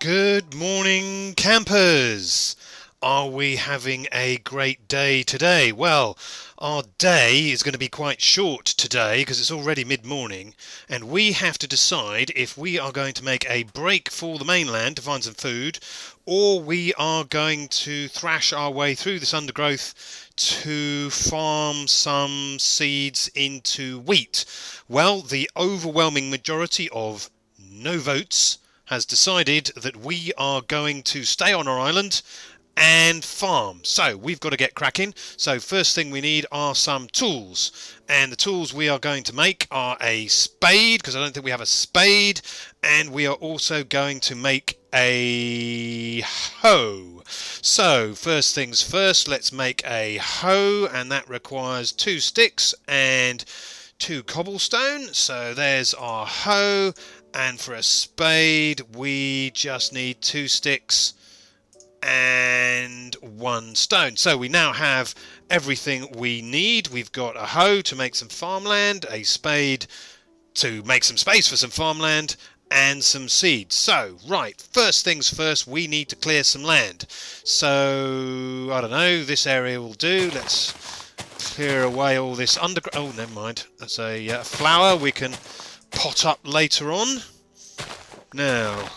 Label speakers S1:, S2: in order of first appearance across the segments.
S1: Good morning, campers. Are we having a great day today? Well, our day is going to be quite short today because it's already mid-morning, and we have to decide if we are going to make a break for the mainland to find some food, or we are going to thrash our way through this undergrowth to farm some seeds into wheat. Well, the overwhelming majority of no votes has decided that we are going to stay on our island and farm. So we've got to get cracking. So first thing we need are some tools, and the tools we are going to make are a spade, because I don't think we have a spade, and we are also going to make a hoe. So first things first, let's make a hoe, and that requires 2 sticks and 2 cobblestone. So there's our hoe. And for a spade, we just need 2 sticks and 1 stone. So we now have everything we need. We've got a hoe to make some farmland, a spade to make some space for some farmland, and some seeds. So, right, first things first, we need to clear some land. So, I don't know, this area will do. Let's clear away all this underground. Oh, never mind. That's a flower we can pot up later on. Now,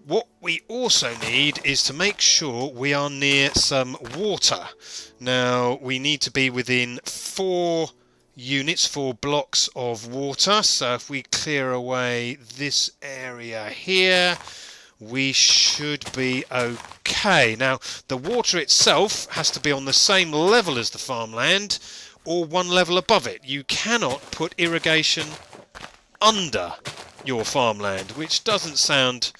S1: what we also need is to make sure we are near some water. Now, we need to be within 4 units, 4 blocks of water. So if we clear away this area here, we should be okay. Now, the water itself has to be on the same level as the farmland, or 1 level above it. You cannot put irrigation under your farmland, which doesn't sound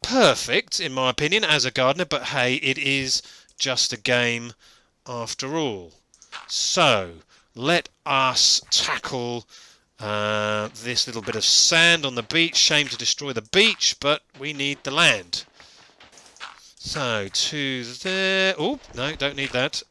S1: perfect in my opinion as a gardener, but hey, it is just a game after all. So let us tackle this little bit of sand on the beach. Shame to destroy the beach, but we need the land. So to there. Oh no, don't need that.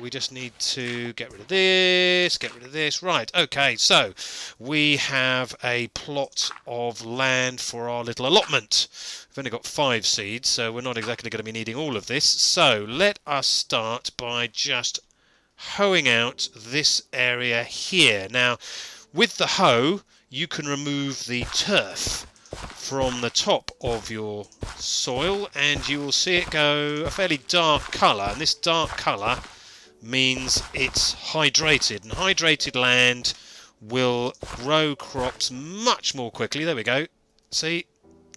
S1: We just need to get rid of this, right. Okay, so we have a plot of land for our little allotment. We've only got 5 seeds, so we're not exactly going to be needing all of this. So let us start by just hoeing out this area here. Now, with the hoe, you can remove the turf from the top of your soil, and you will see it go a fairly dark colour, and this dark colour means it's hydrated, and hydrated land will grow crops much more quickly. There we go, see,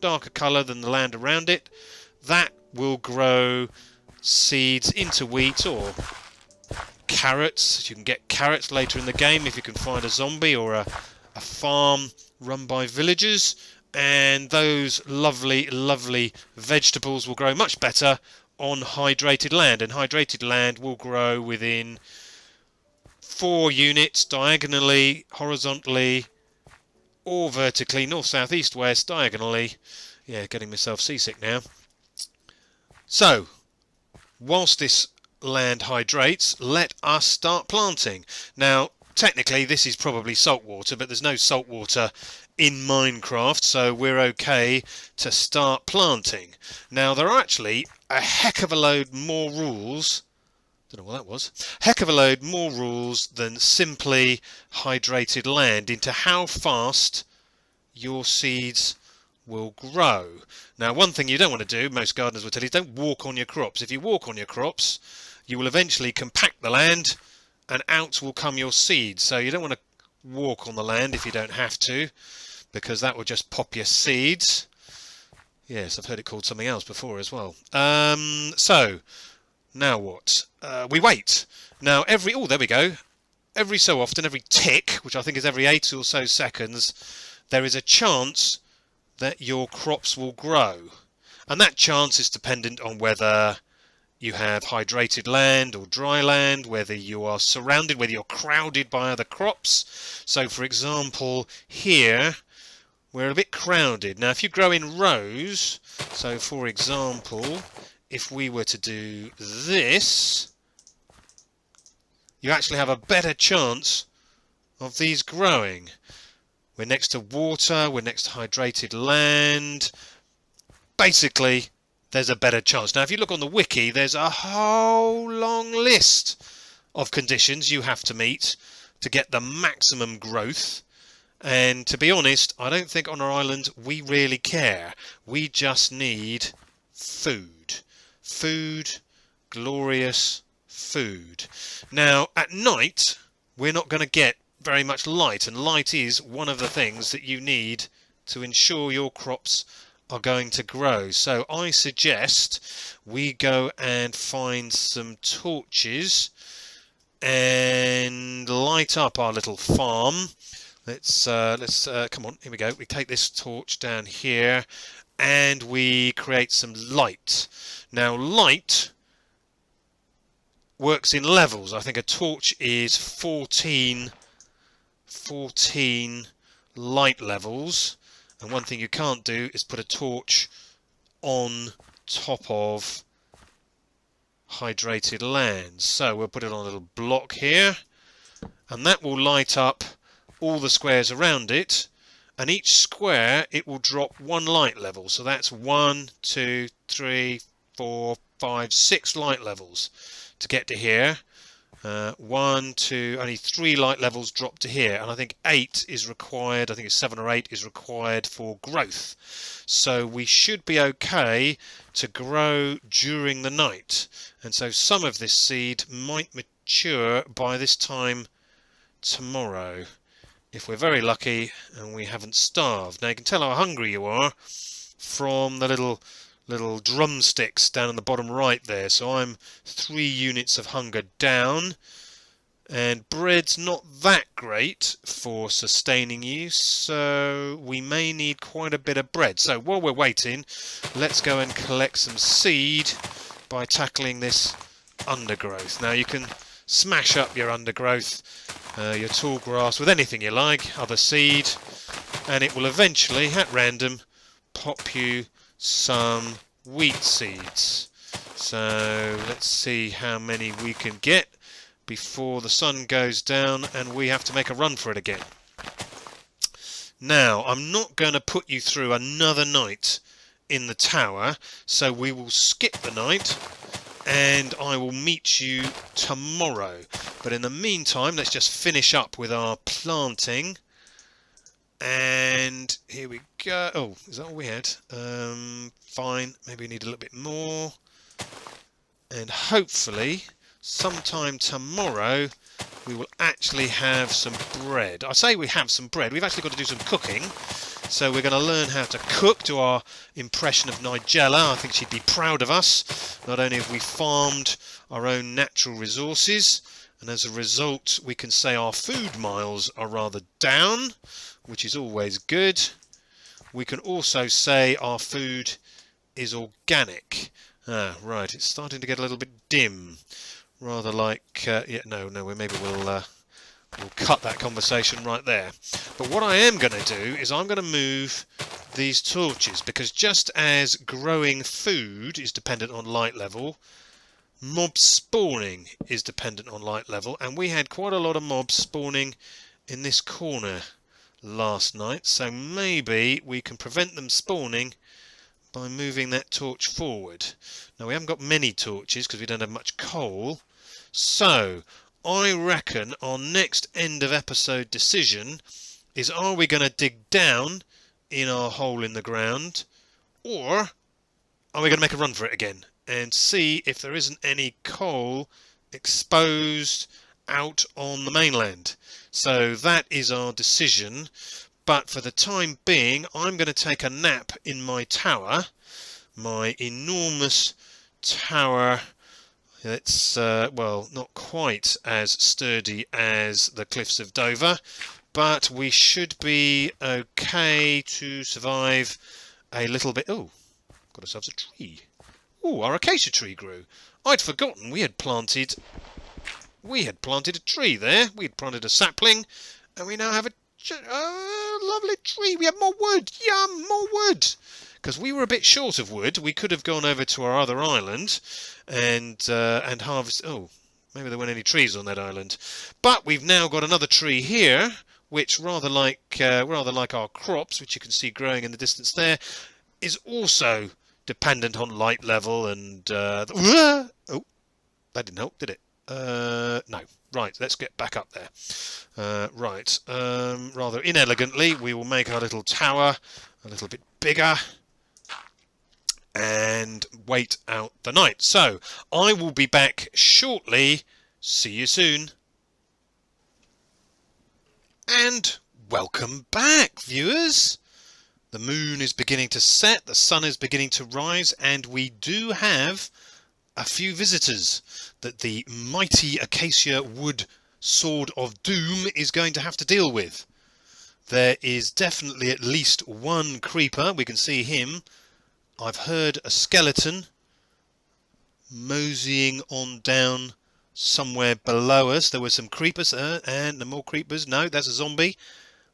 S1: darker colour than the land around it. That will grow seeds into wheat or carrots. You can get carrots later in the game if you can find a zombie or a farm run by villagers, and those lovely vegetables will grow much better on hydrated land, and hydrated land will grow within 4 units diagonally, horizontally, or vertically, north, south, east, west, diagonally. Yeah, getting myself seasick now. So whilst this land hydrates, let us start planting. Now, technically this is probably salt water, but there's no salt water in Minecraft, so we're okay to start planting. Now, there are actually a heck of a load more rules. Don't know what that was. Heck of a load more rules than simply hydrated land into how fast your seeds will grow. Now, one thing you don't want to do, most gardeners will tell you, is don't walk on your crops. If you walk on your crops, you will eventually compact the land and out will come your seeds. So you don't want to walk on the land if you don't have to, because that will just pop your seeds. Yes, I've heard it called something else before as well. So now what? We wait. Now oh, there we go. Every so often, every tick, which I think is every 8 or so seconds, there is a chance that your crops will grow. And that chance is dependent on whether you have hydrated land or dry land, whether you are surrounded, whether you're crowded by other crops. So for example, here we're a bit crowded. Now if you grow in rows, so for example, if we were to do this, you actually have a better chance of these growing. we're next to water, we're next to hydrated land. Basically, there's a better chance. Now, if you look on the wiki, there's a whole long list of conditions you have to meet to get the maximum growth. And to be honest, I don't think on our island we really care. We just need food. Food, glorious food. Now, at night, we're not going to get very much light, and light is one of the things that you need to ensure your crops are going to grow. So I suggest we go and find some torches and light up our little farm. Let's come on, here we go. We take this torch down here and we create some light. Now, light works in levels. I think a torch is 14 light levels. And one thing you can't do is put a torch on top of hydrated land. So we'll put it on a little block here, and that will light up all the squares around it. And each square, it will drop one light level. So that's 1, 2, 3, 4, 5, 6 light levels to get to here. 1, 2, only 3 light levels drop to here, and I think 8 is required. I think it's 7 or 8 is required for growth. So we should be okay to grow during the night, and so some of this seed might mature by this time tomorrow, if we're very lucky and we haven't starved. Now you can tell how hungry you are from the little drumsticks down in the bottom right there. So I'm 3 units of hunger down, and bread's not that great for sustaining you, so we may need quite a bit of bread. So while we're waiting, let's go and collect some seed by tackling this undergrowth. Now you can smash up your undergrowth, your tall grass, with anything you like, other seed, and it will eventually at random pop you some wheat seeds. So let's see how many we can get before the sun goes down and we have to make a run for it again. Now, I'm not going to put you through another night in the tower, so we will skip the night and I will meet you tomorrow. But in the meantime, let's just finish up with our planting. And here we go. Oh, is that all we had? Fine. Maybe we need a little bit more. And hopefully, sometime tomorrow, we will actually have some bread. I say we have some bread. We've actually got to do some cooking. So we're going to learn how to cook, do our impression of Nigella. I think she'd be proud of us. Not only have we farmed our own natural resources, and as a result, we can say our food miles are rather down, which is always good. We can also say our food is organic. Right, it's starting to get a little bit dim. Rather like, maybe we'll cut that conversation right there. But what I am going to do is I'm going to move these torches, because just as growing food is dependent on light level, mob spawning is dependent on light level, and we had quite a lot of mobs spawning in this corner last night, so maybe we can prevent them spawning by moving that torch forward. Now we haven't got many torches because we don't have much coal, so I reckon our next end of episode decision is, are we going to dig down in our hole in the ground, or are we going to make a run for it again and see if there isn't any coal exposed out on the mainland? So that is our decision, but for the time being I'm going to take a nap in my tower, my enormous tower. It's well, not quite as sturdy as the cliffs of Dover, but we should be okay to survive a little bit. Oh, got ourselves a tree. Oh, our acacia tree grew. I'd forgotten we had planted a tree there. We had planted a sapling, and we now have a lovely tree. We have more wood. Yum, more wood. Because we were a bit short of wood. We could have gone over to our other island and harvest. Oh, maybe there weren't any trees on that island. But we've now got another tree here, which rather like our crops, which you can see growing in the distance there, is also dependent on light level and oh, that didn't help, did it? No. Right, let's get back up there. Right, rather inelegantly, we will make our little tower a little bit bigger and wait out the night. So, I will be back shortly. See you soon. And welcome back, viewers. The moon is beginning to set, the sun is beginning to rise, and we do have a few visitors that the mighty acacia wood sword of doom is going to have to deal with. There is definitely at least one creeper. We can see him. I've heard a skeleton moseying on down somewhere below us. There were some creepers and no more creepers. No, that's a zombie.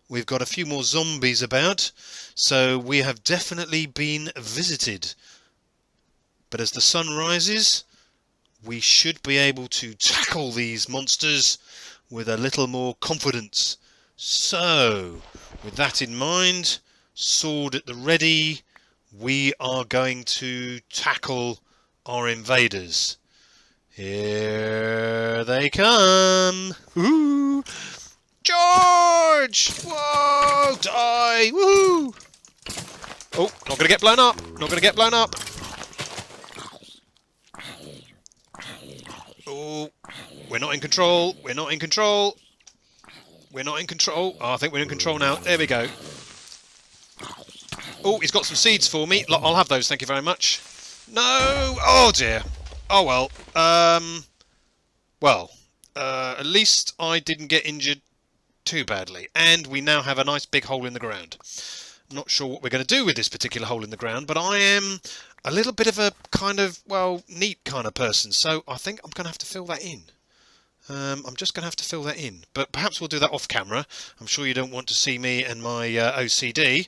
S1: We've got a few more zombies about, so we have definitely been visited. But as the sun rises, we should be able to tackle these monsters with a little more confidence. So, with that in mind, sword at the ready, we are going to tackle our invaders. Here they come! Woo! Charge! Whoa! Die! Woo! Oh, not going to get blown up! Not going to get blown up! Oh, we're not in control. We're not in control. We're not in control. Oh, I think we're in control now. There we go. Oh, he's got some seeds for me. I'll have those, thank you very much. No! Oh, dear. Oh, well. At least I didn't get injured too badly. And we now have a nice big hole in the ground. Not sure what we're going to do with this particular hole in the ground, but I am a little bit of a kind of, well, neat kind of person. So I think I'm going to have to fill that in. I'm just going to have to fill that in. But perhaps we'll do that off camera. I'm sure you don't want to see me and my OCD.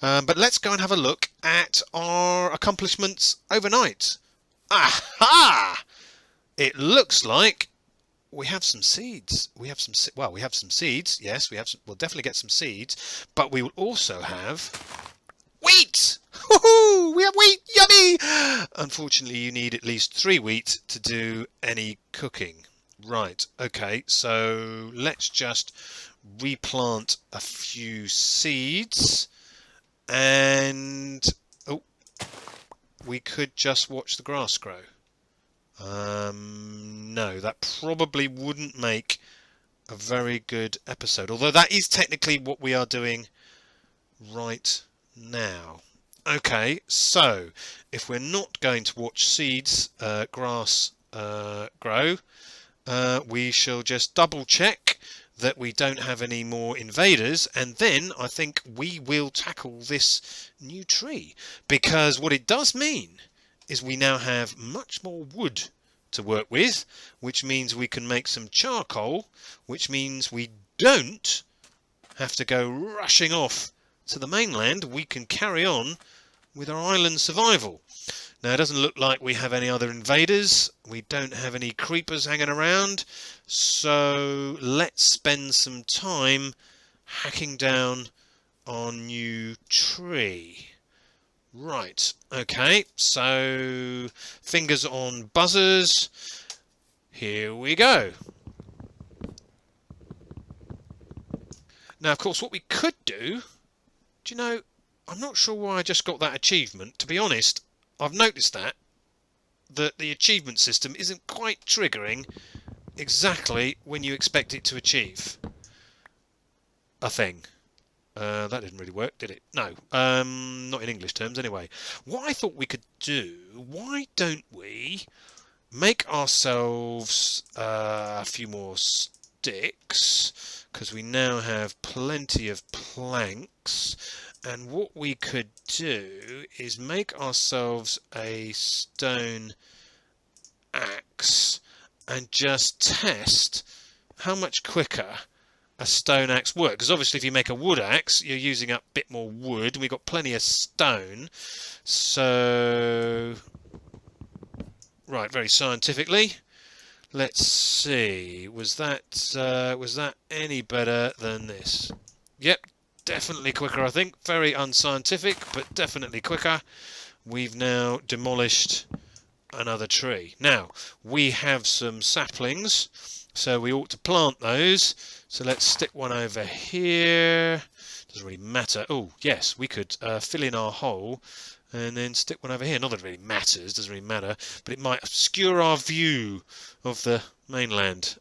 S1: But let's go and have a look at our accomplishments overnight. Aha! It looks like we have some seeds. We have some seeds. Yes, we'll definitely get some seeds. But we will also have wheat! Woohoo! We have wheat! Yummy! Unfortunately, you need at least 3 wheat to do any cooking. Right, okay, so let's just replant a few seeds and we could just watch the grass grow. No, that probably wouldn't make a very good episode, although that is technically what we are doing right now. Okay, so if we're not going to watch seeds, grass grow, we shall just double check that we don't have any more invaders, and then I think we will tackle this new tree, because what it does mean is we now have much more wood to work with, which means we can make some charcoal, which means we don't have to go rushing off to the mainland. We can carry on with our island survival. Now, it doesn't look like we have any other invaders. We don't have any creepers hanging around. So let's spend some time hacking down our new tree. Right, okay, so fingers on buzzers. Here we go. Now, of course, what we could do you know, I'm not sure why I just got that achievement. To be honest, I've noticed that the achievement system isn't quite triggering exactly when you expect it to achieve a thing. That didn't really work, did it? No, not in English terms anyway. What I thought we could do, why don't we make ourselves a few more sticks, because we now have plenty of planks, and what we could do is make ourselves a stone axe and just test how much quicker a stone axe works, because obviously if you make a wood axe you're using up a bit more wood, and we've got plenty of stone. So right, very scientifically, Let's see. Was that any better than this? Yep, definitely quicker, I think. Very unscientific, but definitely quicker. We've now demolished another tree. Now, we have some saplings, so we ought to plant those. So let's stick one over here. Doesn't really matter. Oh, yes, we could fill in our hole and then stick one over here. Not that it really matters, doesn't really matter, but it might obscure our view of the mainland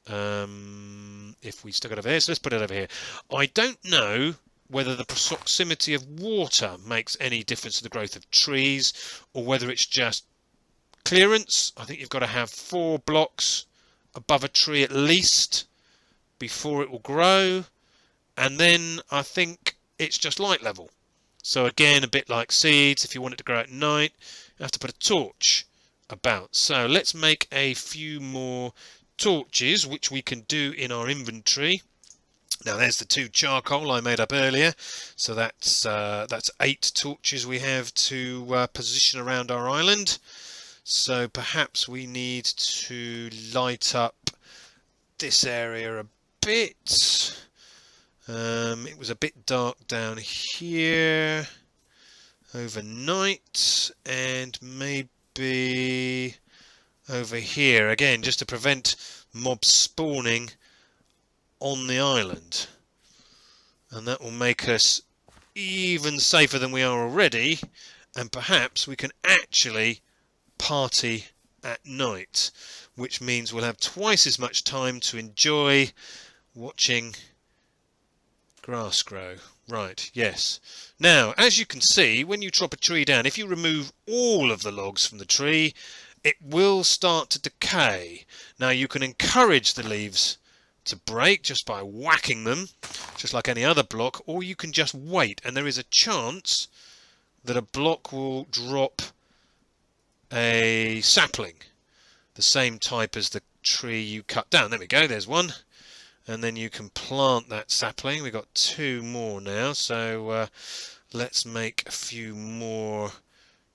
S1: if we stuck it over here. So let's put it over here. I don't know whether the proximity of water makes any difference to the growth of trees, or whether it's just clearance. I think you've got to have 4 blocks above a tree at least before it will grow, and then I think it's just light level. So again, a bit like seeds, if you want it to grow at night, you have to put a torch about. So let's make a few more torches, which we can do in our inventory. Now there's the 2 charcoal I made up earlier, so that's 8 torches we have to position around our island. So perhaps we need to light up this area a bit. It was a bit dark down here overnight, and maybe over here again, just to prevent mobs spawning on the island, and that will make us even safer than we are already, and perhaps we can actually party at night, which means we'll have twice as much time to enjoy watching grass grow. Right, yes. Now, as you can see, when you chop a tree down, if you remove all of the logs from the tree, it will start to decay. Now, you can encourage the leaves to break just by whacking them, just like any other block, or you can just wait, and there is a chance that a block will drop a sapling, the same type as the tree you cut down. There we go, there's one. And then you can plant that sapling. We've got 2 more now, so let's make a few more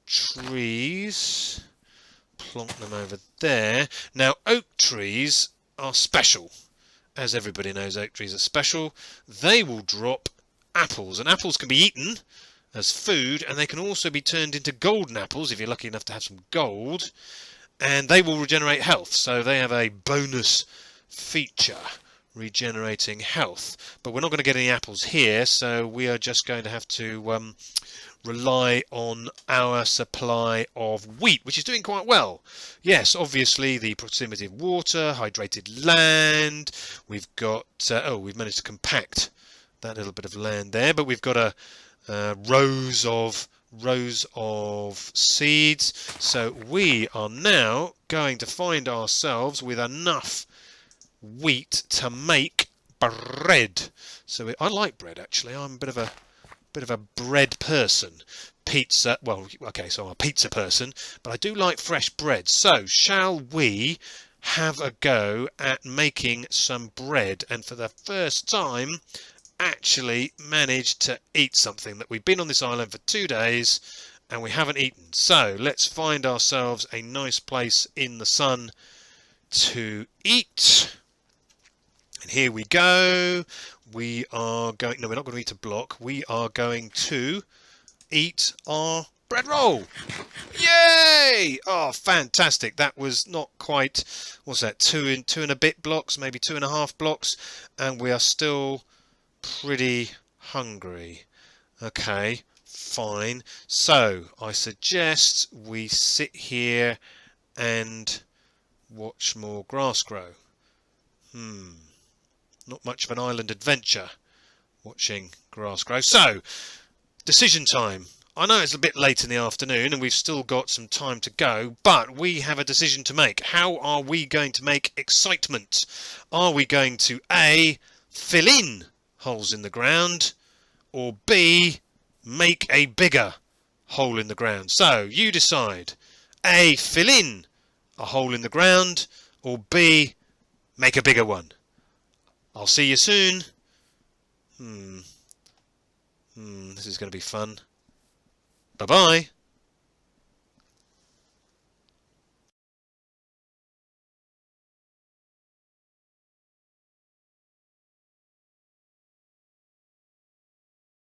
S1: trees. Plonk them over there. Now, oak trees are special. As everybody knows, oak trees are special. They will drop apples, and apples can be eaten as food, and they can also be turned into golden apples if you're lucky enough to have some gold, and they will regenerate health, so they have a bonus feature, regenerating health. But we're not going to get any apples here, so we are just going to have to rely on our supply of wheat, which is doing quite well. Yes, obviously the proximity of water, hydrated land, we've got we've managed to compact that little bit of land there, but we've got a rows of seeds, so we are now going to find ourselves with enough wheat to make bread. So I like bread, actually. I'm a bit of a bread person. Pizza, well, okay, so I'm a pizza person, but I do like fresh bread. So shall we have a go at making some bread, and for the first time actually managed to eat something that we've been on this island for 2 days and we haven't eaten. So let's find ourselves a nice place in the sun to eat. And here we go. We are going, no, we're not going to eat a block. We are going to eat our bread roll. Yay! Oh, fantastic. That was not quite, what's that, two and a bit blocks, maybe 2.5 blocks. And we are still pretty hungry. Okay, fine. So I suggest we sit here and watch more grass grow. Not much of an island adventure watching grass grow. So, decision time. I know it's a bit late in the afternoon and we've still got some time to go, but we have a decision to make. How are we going to make excitement? Are we going to A, fill in holes in the ground, or B, make a bigger hole in the ground? So, you decide. A, fill in a hole in the ground, or B, make a bigger one. I'll see you soon. This is going to be fun. Bye-bye.